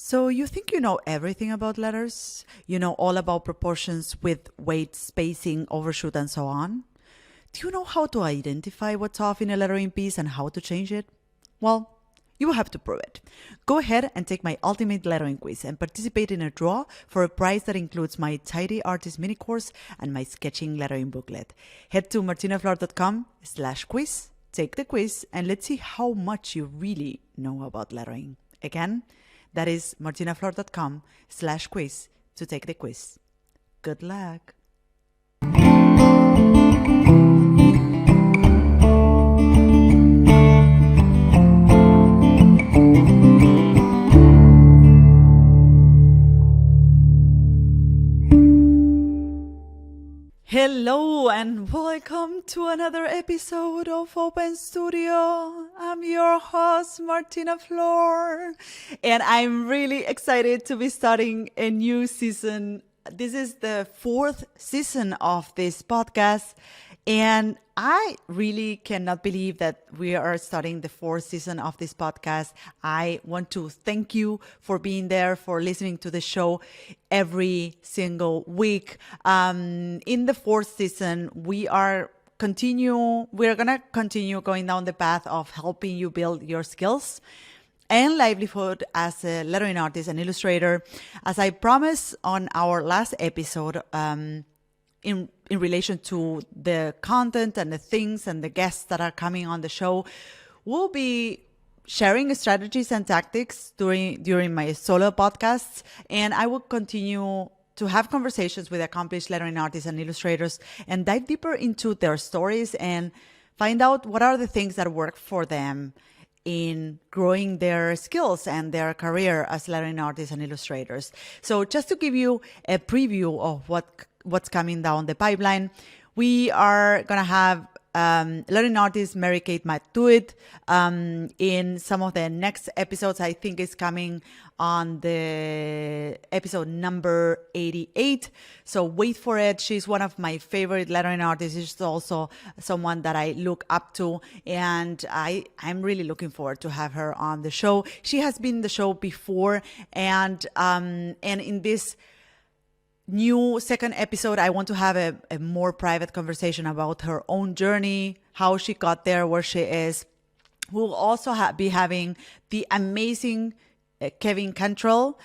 So you think you know everything about letters? You know all about proportions with weight, spacing, overshoot, and so on? Do you know how to identify what's off in a lettering piece and how to change it? Well, you will have to prove it. Go ahead and take my ultimate lettering quiz and participate in a draw for a prize that includes my Tidy Artist mini course and my sketching lettering booklet. Head to martinaflor.com/quiz, take the quiz, and let's see how much you really know about lettering. Again, that is martinaflor.com/quiz to take the quiz. Good luck. Hello and welcome to another episode of Open Studio. I'm your host, Martina Flor, and I'm really excited to be starting a new season. This is the 4th season of this podcast, and I really cannot believe that we are starting the 4th season of this podcast. I want to thank you for being there, for listening to the show every single week. In the 4th season, we're going to continue going down the path of helping you build your skills and livelihood as a lettering artist and illustrator. As I promised on our last episode, in relation to the content and the things and the guests that are coming on the show, we'll be sharing strategies and tactics during my solo podcasts, and I will continue to have conversations with accomplished lettering artists and illustrators and dive deeper into their stories and find out what are the things that work for them in growing their skills and their career as lettering artists and illustrators. So just to give you a preview of what's coming down the pipeline, we are going to have lettering artist Mary Kate Matuid in some of the next episodes. I think it's coming on the episode number 88. So wait for it. She's one of my favorite lettering artists. She's also someone that I look up to, and I'm really looking forward to have her on the show. She has been the show before, and in this new second episode, I want to have a more private conversation about her own journey, how she got there, where she is. We'll also be having the amazing Kevin Cantrell,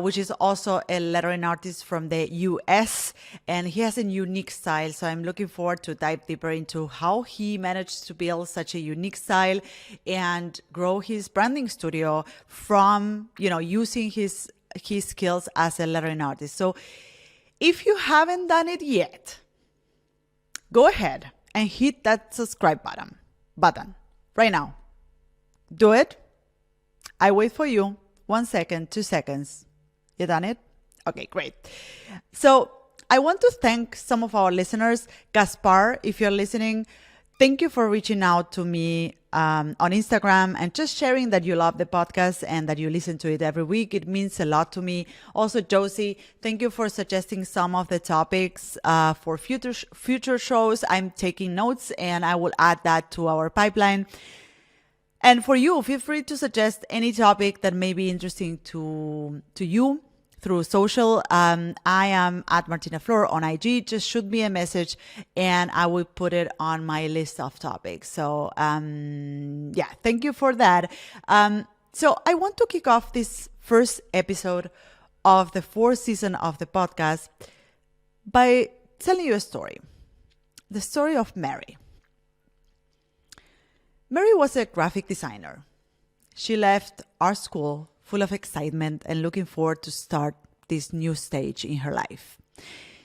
which is also a lettering artist from the US, and he has a unique style. So I'm looking forward to dive deeper into how he managed to build such a unique style and grow his branding studio from, using his skills as a lettering artist. So if you haven't done it yet, go ahead and hit that subscribe button right now. Do it. I wait for you. 1 second, 2 seconds. You done it? Okay, great. So I want to thank some of our listeners. Gaspar, if you're listening, thank you for reaching out to me on Instagram and just sharing that you love the podcast and that you listen to it every week. It means a lot to me. Also, Josie, thank you for suggesting some of the topics for future shows. I'm taking notes and I will add that to our pipeline. And for you, feel free to suggest any topic that may be interesting to you through social. I am at Martina Flor on IG. Just shoot me a message and I will put it on my list of topics. So, thank you for that. So I want to kick off this first episode of the 4th season of the podcast by telling you a story. The story of Mary. Mary was a graphic designer. She left art school full of excitement and looking forward to start this new stage in her life.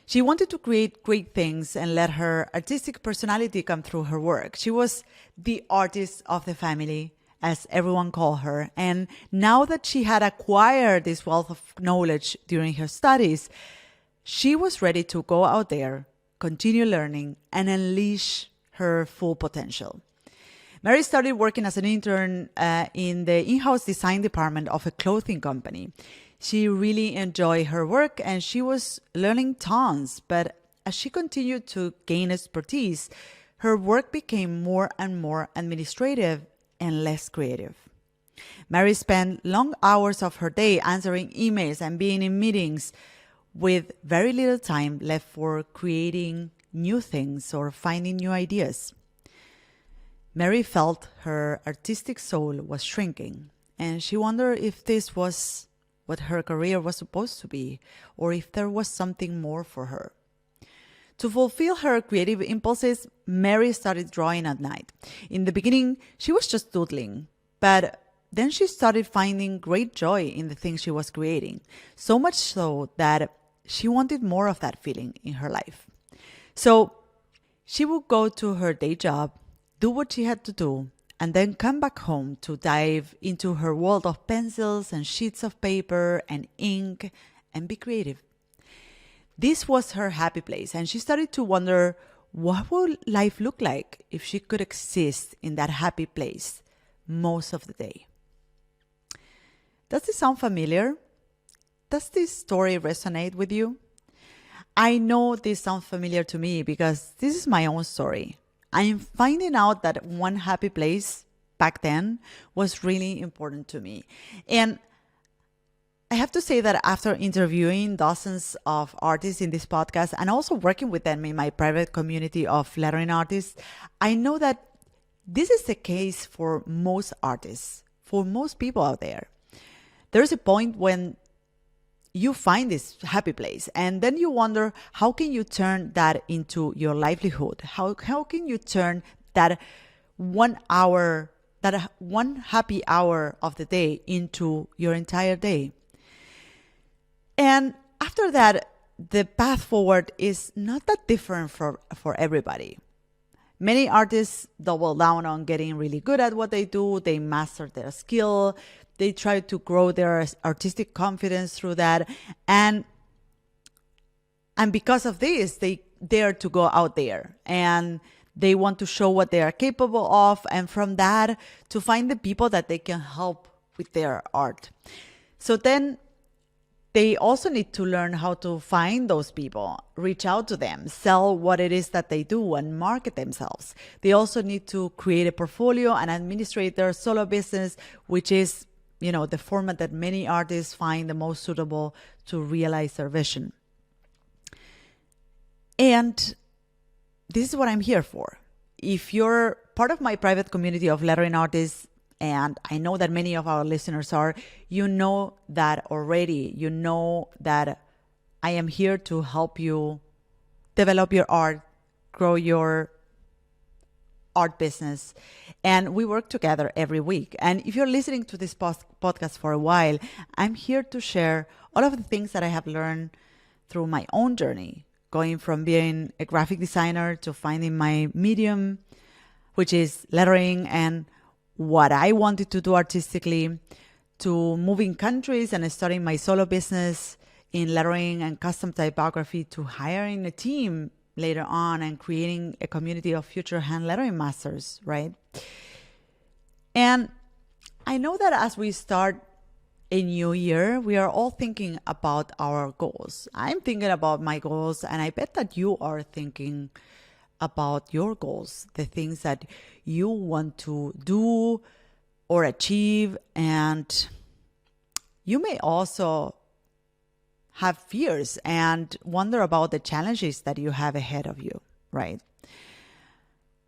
She wanted to create great things and let her artistic personality come through her work. She was the artist of the family, as everyone called her. And now that she had acquired this wealth of knowledge during her studies, she was ready to go out there, continue learning, and unleash her full potential. Mary started working as an intern in the in-house design department of a clothing company. She really enjoyed her work and she was learning tons, but as she continued to gain expertise, her work became more and more administrative and less creative. Mary spent long hours of her day answering emails and being in meetings with very little time left for creating new things or finding new ideas. Mary felt her artistic soul was shrinking, and she wondered if this was what her career was supposed to be, or if there was something more for her. To fulfill her creative impulses, Mary started drawing at night. In the beginning, she was just doodling, but then she started finding great joy in the things she was creating, so much so that she wanted more of that feeling in her life. So she would go to her day job, do what she had to do, and then come back home to dive into her world of pencils and sheets of paper and ink and be creative. This was her happy place, and she started to wonder, what would life look like if she could exist in that happy place most of the day? Does this sound familiar? Does this story resonate with you? I know this sounds familiar to me because this is my own story. I am finding out that one happy place back then was really important to me. And I have to say that after interviewing dozens of artists in this podcast and also working with them in my private community of lettering artists, I know that this is the case for most artists, for most people out there. There's a point when you find this happy place and then you wonder, how can you turn that into your livelihood? How can you turn that 1 hour, that one happy hour of the day into your entire day? And after that, the path forward is not that different for everybody. Many artists double down on getting really good at what they do. They master their skill. They try to grow their artistic confidence through that. And because of this, they dare to go out there and they want to show what they are capable of. And from that, to find the people that they can help with their art. So then they also need to learn how to find those people, reach out to them, sell what it is that they do, and market themselves. They also need to create a portfolio and administrate their solo business, which is, the format that many artists find the most suitable to realize their vision. And this is what I'm here for. If you're part of my private community of lettering artists, and I know that many of our listeners are, you know that already. You know that I am here to help you develop your art, grow your art business. And we work together every week. And if you're listening to this podcast for a while, I'm here to share all of the things that I have learned through my own journey, going from being a graphic designer to finding my medium, which is lettering, and what I wanted to do artistically, to moving countries and starting my solo business in lettering and custom typography, to hiring a team later on and creating a community of future hand lettering masters, right? And I know that as we start a new year, we are all thinking about our goals. I'm thinking about my goals, and I bet that you are thinking about your goals, the things that you want to do or achieve. And you may also have fears and wonder about the challenges that you have ahead of you, right?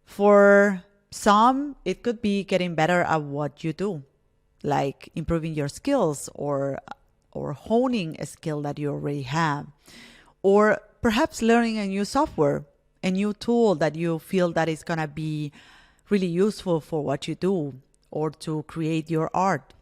For some, it could be getting better at what you do, like improving your skills or honing a skill that you already have, or perhaps learning a new software, a new tool that you feel that is going to be really useful for what you do or to create your art,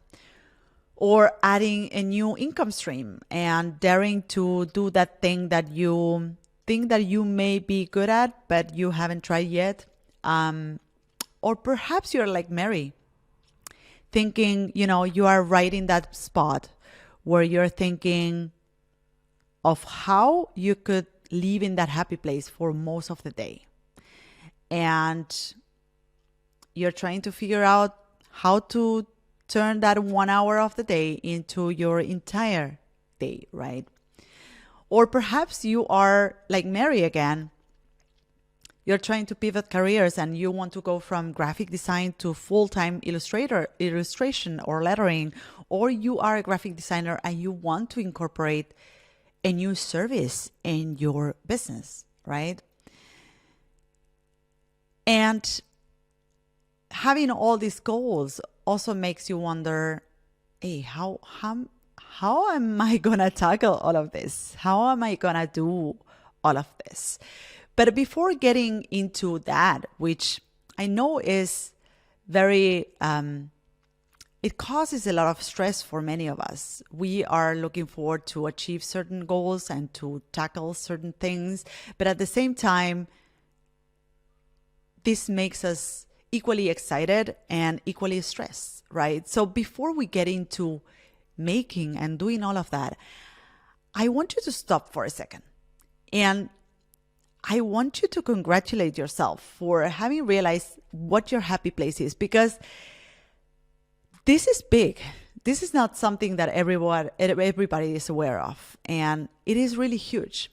or adding a new income stream and daring to do that thing that you think that you may be good at, but you haven't tried yet. Or perhaps you're like Mary, thinking, you are right in that spot where you're thinking of how you could live in that happy place for most of the day. And you're trying to figure out how to turn that 1 hour of the day into your entire day, right? Or perhaps you are like Mary again, you're trying to pivot careers and you want to go from graphic design to full-time illustration or lettering, or you are a graphic designer and you want to incorporate a new service in your business, right? And having all these goals also makes you wonder, hey, how am I gonna tackle all of this? How am I gonna do all of this? But before getting into that, which I know is very, it causes a lot of stress for many of us. We are looking forward to achieve certain goals and to tackle certain things, but at the same time, this makes us equally excited and equally stressed, right? So before we get into making and doing all of that, I want you to stop for a second. And I want you to congratulate yourself for having realized what your happy place is, because this is big. This is not something that everybody is aware of, and it is really huge.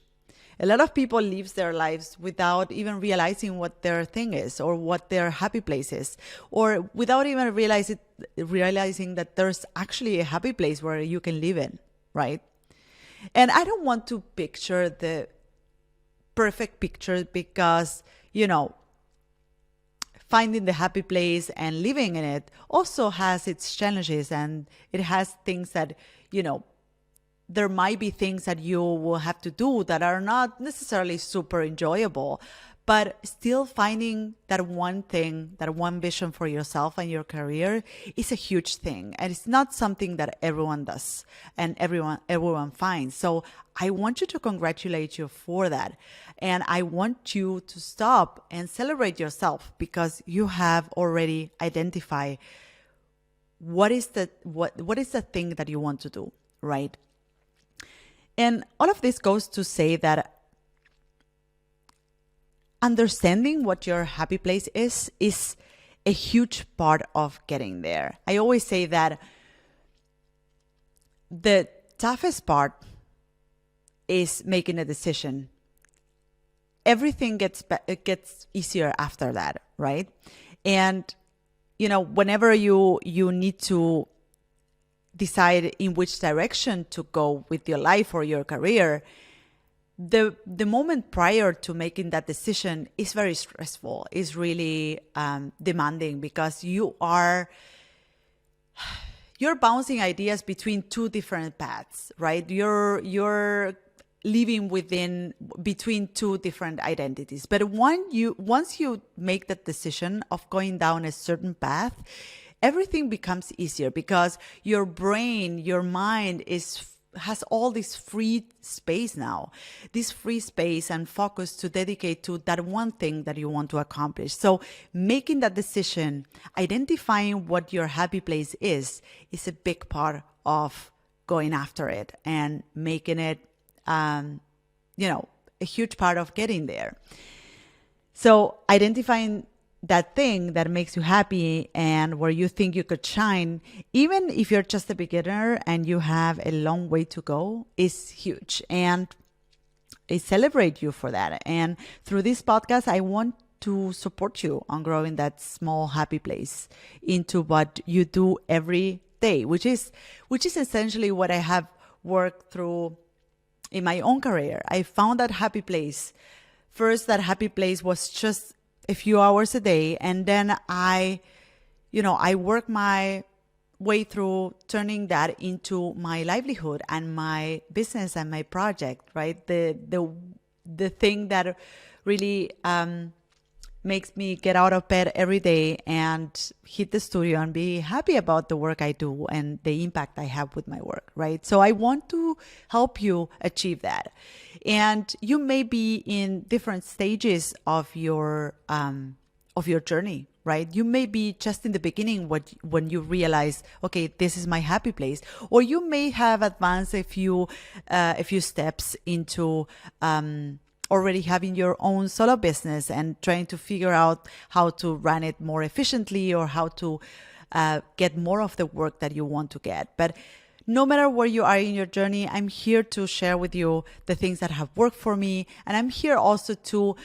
A lot of people live their lives without even realizing what their thing is or what their happy place is, or without even realizing that there's actually a happy place where you can live in, right? And I don't want to picture the perfect picture, because, finding the happy place and living in it also has its challenges, and it has things that, there might be things that you will have to do that are not necessarily super enjoyable, but still finding that one thing, that one vision for yourself and your career is a huge thing. And it's not something that everyone does and everyone finds. So I want you to congratulate you for that. And I want you to stop and celebrate yourself, because you have already identified what is the thing that you want to do, right? And all of this goes to say that understanding what your happy place is a huge part of getting there. I always say that the toughest part is making a decision. Everything gets easier after that, right? And whenever you need to decide in which direction to go with your life or your career, the moment prior to making that decision is very stressful, is really demanding, because you're bouncing ideas between two different paths, right? You're living between two different identities. But once you make that decision of going down a certain path, everything becomes easier, because your brain, your mind has all this free space now, this free space and focus to dedicate to that one thing that you want to accomplish. So making that decision, identifying what your happy place is a big part of going after it and making it, a huge part of getting there. So identifying that thing that makes you happy and where you think you could shine, even if you're just a beginner and you have a long way to go, is huge. And I celebrate you for that. And through this podcast, I want to support you on growing that small happy place into what you do every day, which is essentially what I have worked through in my own career. I found that happy place. First, that happy place was just a few hours a day, and then I work my way through turning that into my livelihood and my business and my project, right? The thing that really makes me get out of bed every day and hit the studio and be happy about the work I do and the impact I have with my work, right? So I want to help you achieve that. And you may be in different stages of your journey, right? You may be just in the beginning when you realize, okay, this is my happy place, or you may have advanced a few steps into already having your own solo business and trying to figure out how to run it more efficiently or how to get more of the work that you want to get. But no matter where you are in your journey, I'm here to share with you the things that have worked for me. And I'm here also to,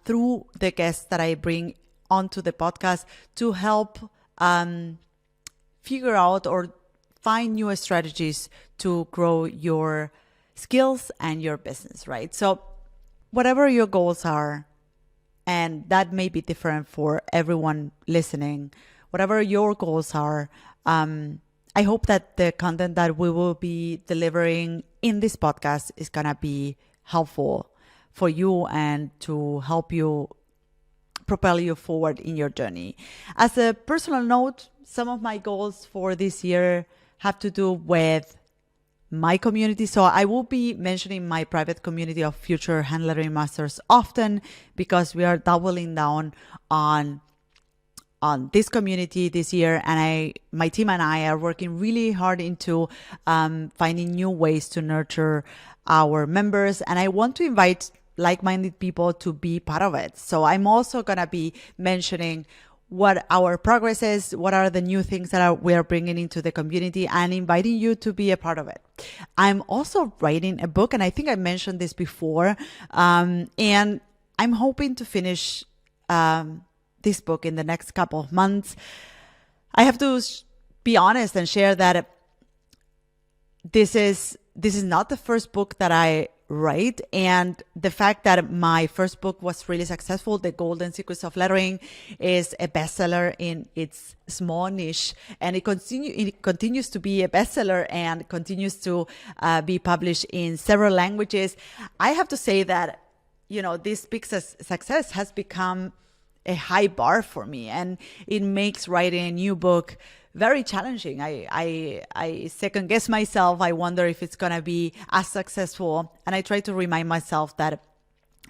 through the guests that I bring onto the podcast, to help figure out or find new strategies to grow your skills and your business, right? So whatever your goals are, and that may be different for everyone listening, whatever your goals are, I hope that the content that we will be delivering in this podcast is going to be helpful for you and to help you propel you forward in your journey. As a personal note, some of my goals for this year have to do with my community. So I will be mentioning my private community of future hand lettering masters often because we are doubling down on this community this year, and my team and I are working really hard into finding new ways to nurture our members, and I want to invite like-minded people to be part of it. So I'm also going to be mentioning what our progress is, what are the new things that we are bringing into the community, and inviting you to be a part of it. I'm also writing a book, and I think I mentioned this before, and I'm hoping to finish this book in the next couple of months. I have to be honest and share that this is not the first book that I write, and the fact that my first book was really successful, The Golden Secrets of Lettering, is a bestseller in its small niche, and it continues to be a bestseller and continues to be published in several languages. I have to say that, this big success has become a high bar for me, and it makes writing a new book very challenging. I second guess myself. I wonder if it's going to be as successful. And I try to remind myself that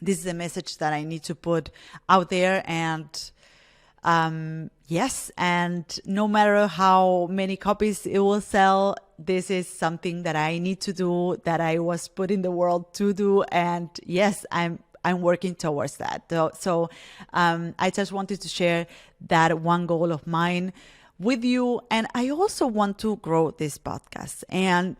this is a message that I need to put out there. And yes, and no matter how many copies it will sell, this is something that I need to do, that I was put in the world to do. And yes, I'm working towards that. So I just wanted to share that one goal of mine with you. And I also want to grow this podcast. And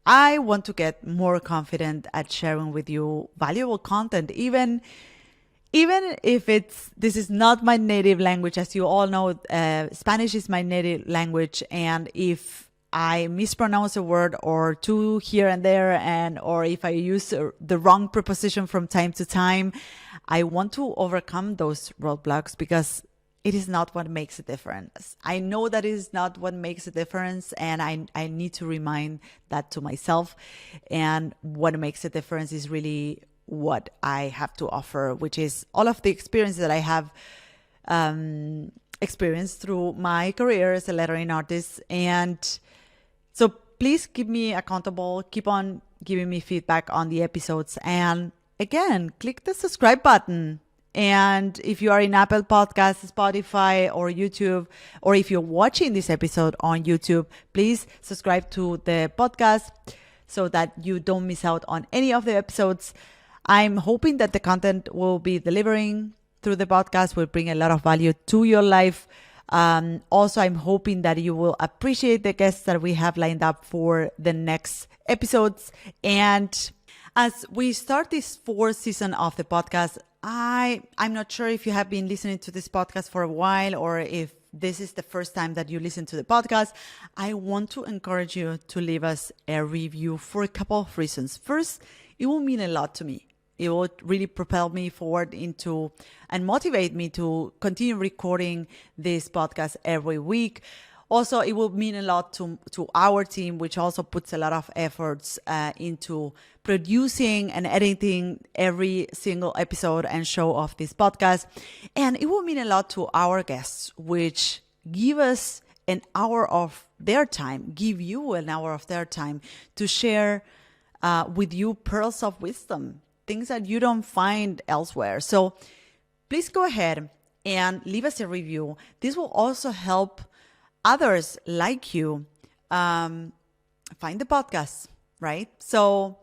I want to get more confident at sharing with you valuable content, even if this is not my native language. As you all know, Spanish is my native language. And if I mispronounce a word or two here and there, or if I use the wrong preposition from time to time, I want to overcome those roadblocks, because it is not what makes a difference. I know that it is not what makes a difference, and I need to remind that to myself. And what makes a difference is really what I have to offer, which is all of the experience that I have experienced through my career as a lettering artist. And so please keep me accountable, keep on giving me feedback on the episodes. And again, click the subscribe button. And if you are in Apple Podcasts, Spotify, or YouTube, or if you're watching this episode on YouTube, please subscribe to the podcast so that you don't miss out on any of the episodes. I'm hoping that the content we'll be delivering through the podcast will bring a lot of value to your life. Also, I'm hoping that you will appreciate the guests that we have lined up for the next episodes. And as we start this fourth season of the podcast, I'm not sure if you have been listening to this podcast for a while, or if this is the first time that you listen to the podcast. I want to encourage you to leave us a review for a couple of reasons. First, it will mean a lot to me. It will really propel me forward and motivate me to continue recording this podcast every week. Also, it will mean a lot to our team, which also puts a lot of efforts into producing and editing every single episode and show of this podcast. And it will mean a lot to our guests, which give us an hour of their time, give you an hour of their time to share with you pearls of wisdom, things that you don't find elsewhere. So please go ahead and leave us a review. This will also help others like you find the podcast, right? So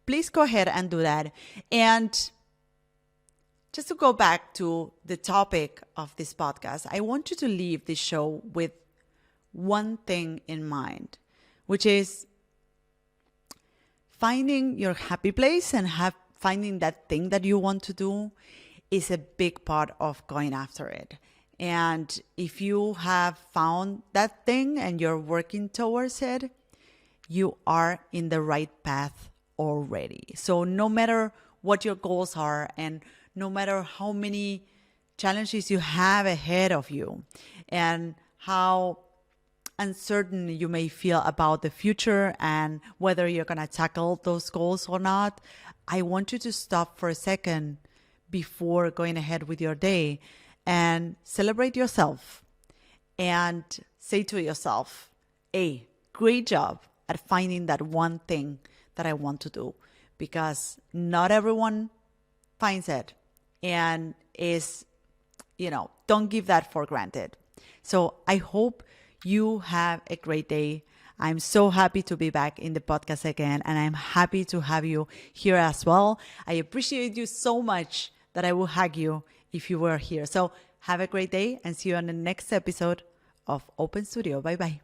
please go ahead and do that. And just to go back to the topic of this podcast, I want you to leave this show with one thing in mind. which is finding your happy place and finding that thing that you want to do is a big part of going after it. And if you have found that thing and you're working towards it, you are in the right path already. So no matter what your goals are and no matter how many challenges you have ahead of you and how uncertain you may feel about the future and whether you're going to tackle those goals or not, I want you to stop for a second before going ahead with your day and celebrate yourself and say to yourself, hey, great job at finding that one thing that I want to do, because not everyone finds it and don't give that for granted. So I hope you have a great day. I'm so happy to be back in the podcast again, and I'm happy to have you here as well. I appreciate you so much that I will hug you if you were here. So have a great day and see you on the next episode of Open Studio. Bye-bye.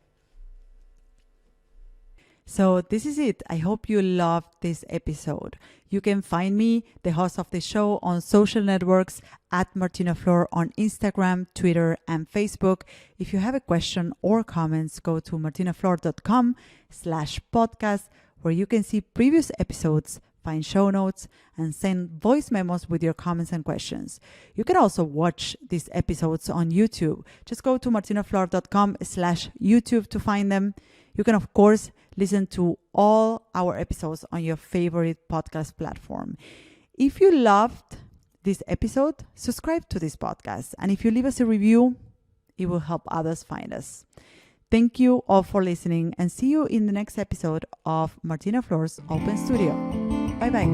So this is it. I hope you loved this episode. You can find me, the host of the show, on social networks at Martina Flor on Instagram, Twitter, and Facebook. If you have a question or comments, go to martinaflor.com/podcast, where you can see previous episodes, find show notes, and send voice memos with your comments and questions. You can also watch these episodes on YouTube. Just go to martinaflor.com/YouTube to find them. You can, of course, listen to all our episodes on your favorite podcast platform. If you loved this episode, subscribe to this podcast. And if you leave us a review, it will help others find us. Thank you all for listening, and see you in the next episode of Martina Flor's Open Studio. Bye-bye.